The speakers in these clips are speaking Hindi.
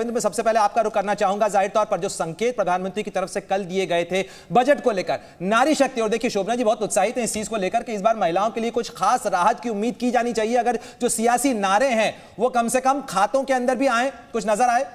रविंद्र, मैं सबसे पहले आपका रुख करना चाहूंगा। जाहिर तौर पर जो संकेत प्रधानमंत्री की तरफ से कल दिए गए थे बजट को लेकर, नारी शक्ति, और देखिए शोभना जी बहुत उत्साहित हैं इस चीज को लेकर कि इस बार महिलाओं के लिए कुछ खास राहत की उम्मीद की जानी चाहिए। अगर जो सियासी नारे हैं वो कम से कम खातों के अंदर भी आए, कुछ नजर आए।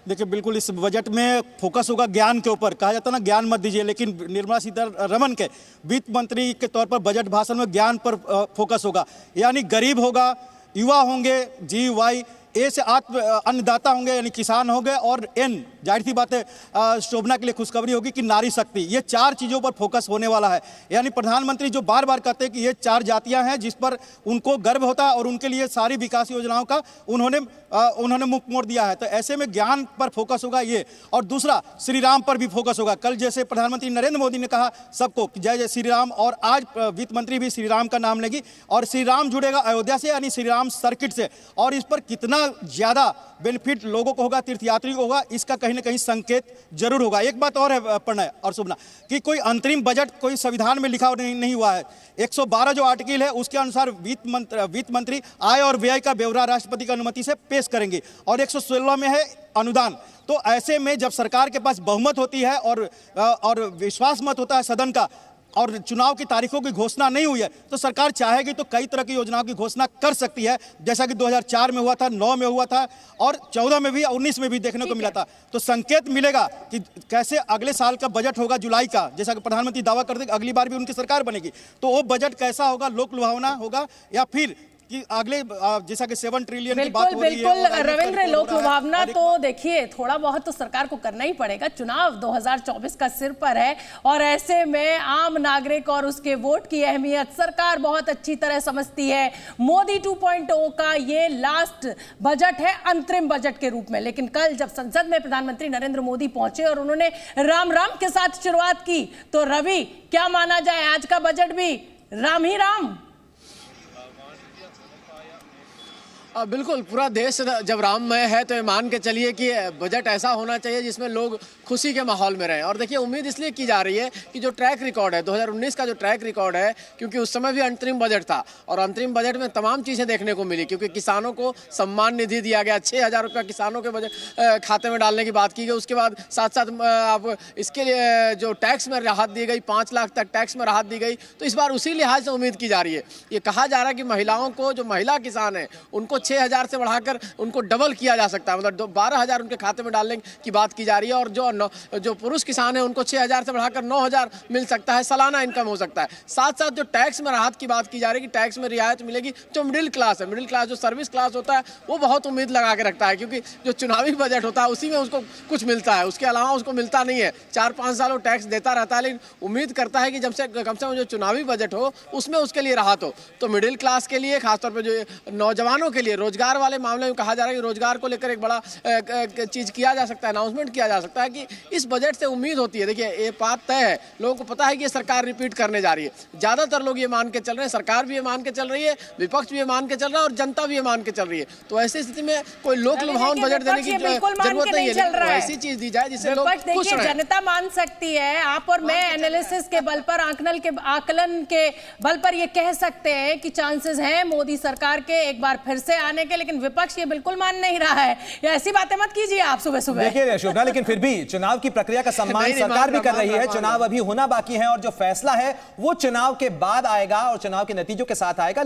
देखिए, बिल्कुल इस बजट में फोकस होगा ज्ञान के ऊपर। कहा जाता है ना, ज्ञान मत दीजिए, लेकिन निर्मला सीतारमण के वित्त मंत्री के तौर पर बजट भाषण में ज्ञान पर फोकस होगा। यानी गरीब होगा, युवा होंगे, GY, ए से आत्म अन्नदाता होंगे यानी किसान होंगे, और N जाहिर सी बात है शोभना के लिए खुशखबरी होगी कि नारी शक्ति। ये 4 चीज़ों पर फोकस होने वाला है। यानी प्रधानमंत्री जो बार बार कहते हैं कि ये 4 जातियां हैं जिस पर उनको गर्व होता है और उनके लिए सारी विकास योजनाओं का उन्होंने मुख मोड़ दिया है। तो ऐसे में ज्ञान पर फोकस होगा ये। और दूसरा, श्री राम पर भी फोकस होगा। कल जैसे प्रधानमंत्री नरेंद्र मोदी ने कहा सबको जय जय श्री राम, और आज वित्त मंत्री भी श्री राम का नाम लेगी, और श्री राम जुड़ेगा अयोध्या से यानी श्री राम सर्किट से। और इस पर कितना ज्यादा बेनिफिट लोगों को होगा, तीर्थयात्री को होगा, इसका कहीं ना कहीं संकेत जरूर होगा। एक बात और है प्रणय और शुभना, कि कोई अंतरिम बजट कोई संविधान में लिखा नहीं हुआ है। 112 जो आर्टिकल है उसके अनुसार वित्त मंत्री आय और व्यय का ब्यौरा राष्ट्रपति की अनुमति से पेश करेंगे, और 116 में है अनुदान। तो ऐसे में जब सरकार के पास बहुमत होती है और विश्वास मत होता है सदन का, और चुनाव की तारीखों की घोषणा नहीं हुई है, तो सरकार चाहेगी तो कई तरह की योजनाओं की घोषणा कर सकती है, जैसा कि 2004 में हुआ था, 9 में हुआ था, और 14 में भी, 19 में भी देखने को मिला था। तो संकेत मिलेगा कि कैसे अगले साल का बजट होगा जुलाई का, जैसा कि प्रधानमंत्री दावा करते अगली बार भी उनकी सरकार बनेगी, तो वो बजट कैसा होगा, लोक लुभावना होगा, या फिर कि अगले जैसा कि 7 ट्रिलियन की बात हो रही है। बिल्कुल रविंद्र, लोक लुभावना तो देखिए थोड़ा बहुत तो सरकार को करना ही पड़ेगा। चुनाव 2024 का सिर पर है, और ऐसे में आम नागरिक और उसके वोट की अहमियत सरकार बहुत अच्छी तरह समझती है। मोदी 2.0 का ये लास्ट बजट है अंतरिम बजट के रूप में, लेकिन कल जब संसद में प्रधानमंत्री नरेंद्र मोदी पहुंचे और उन्होंने राम राम के साथ शुरुआत की, तो रवि क्या माना जाए, आज का बजट भी राम ही राम? बिल्कुल, पूरा देश जब राममय है तो ये मान के चलिए कि बजट ऐसा होना चाहिए जिसमें लोग खुशी के माहौल में रहें। और देखिए, उम्मीद इसलिए की जा रही है कि जो ट्रैक रिकॉर्ड है 2019 का, जो ट्रैक रिकॉर्ड है, क्योंकि उस समय भी अंतरिम बजट था, और अंतरिम बजट में तमाम चीज़ें देखने को मिली, क्योंकि किसानों को सम्मान निधि दिया गया, 6,000 रुपया किसानों के बजट खाते में डालने की बात की गई। उसके बाद साथ साथ आप इसके लिए जो टैक्स में राहत दी गई, 5 लाख तक टैक्स में राहत दी गई। तो इस बार उसी लिहाज से उम्मीद की जा रही है। ये कहा जा रहा है कि महिलाओं को, जो महिला किसान हैं उनको 6,000 से बढ़ाकर उनको डबल किया जा सकता है, मतलब 12,000 उनके खाते में डालने की बात की जा रही है। और जो पुरुष किसान हैं उनको 6,000 से बढ़ाकर 9,000 मिल सकता है, सालाना इनकम हो सकता है। साथ साथ जो टैक्स में राहत की बात की जा रही है कि टैक्स में रियायत मिलेगी। जो मिडिल क्लास है, मिडिल क्लास जो सर्विस क्लास होता है, वो बहुत उम्मीद लगा के रखता है, क्योंकि जो चुनावी बजट होता है उसी में उसको कुछ मिलता है, उसके अलावा उसको मिलता नहीं है। 4-5 साल वो टैक्स देता रहता है, लेकिन उम्मीद करता है कि जब से कम से कम जो चुनावी बजट हो उसमें उसके लिए राहत हो। तो मिडिल क्लास के लिए, खासतौर पर जो नौजवानों के लिए, रोजगार वाले मामले में कहा जा रहा है कि रोजगार को लेकर एक बड़ा चीज किया जा सकता है, अनाउंसमेंट किया जा सकता है कि इस बजट से उम्मीद होती है। देखिए, ये बात तय है, लोगों को पता है कि ये सरकार रिपीट करने जा रही है। ज्यादातर लोग ये मान के चल रहे हैं, सरकार भी ये मान के चल रही है, विपक्ष भी ये मान के चल रहा है, और जनता भी ये मान के चल रही है। तो ऐसी स्थिति में कोई लोक लुभावन बजट देने की जरूरत नहीं है, ऐसी चीज दी जाए जिससे लोग खुश रहें। जनता मान सकती है, आप और मैं एनालिसिस के बल पर, आकलन के बल पर ये कह सकते हैं कि चांसेस हैं मोदी सरकार के एक बार फिर से आने के, लेकिन विपक्ष ये बिल्कुल मान नहीं रहा है। ये ऐसी बातें मत कीजिए आप सुबह सुबह। देखिए शोभना, लेकिन फिर भी चुनाव की प्रक्रिया का सम्मान सरकार भी कर रही है। चुनाव अभी होना बाकी है, और जो फैसला है वो चुनाव के बाद आएगा और चुनाव के नतीजों के साथ आएगा।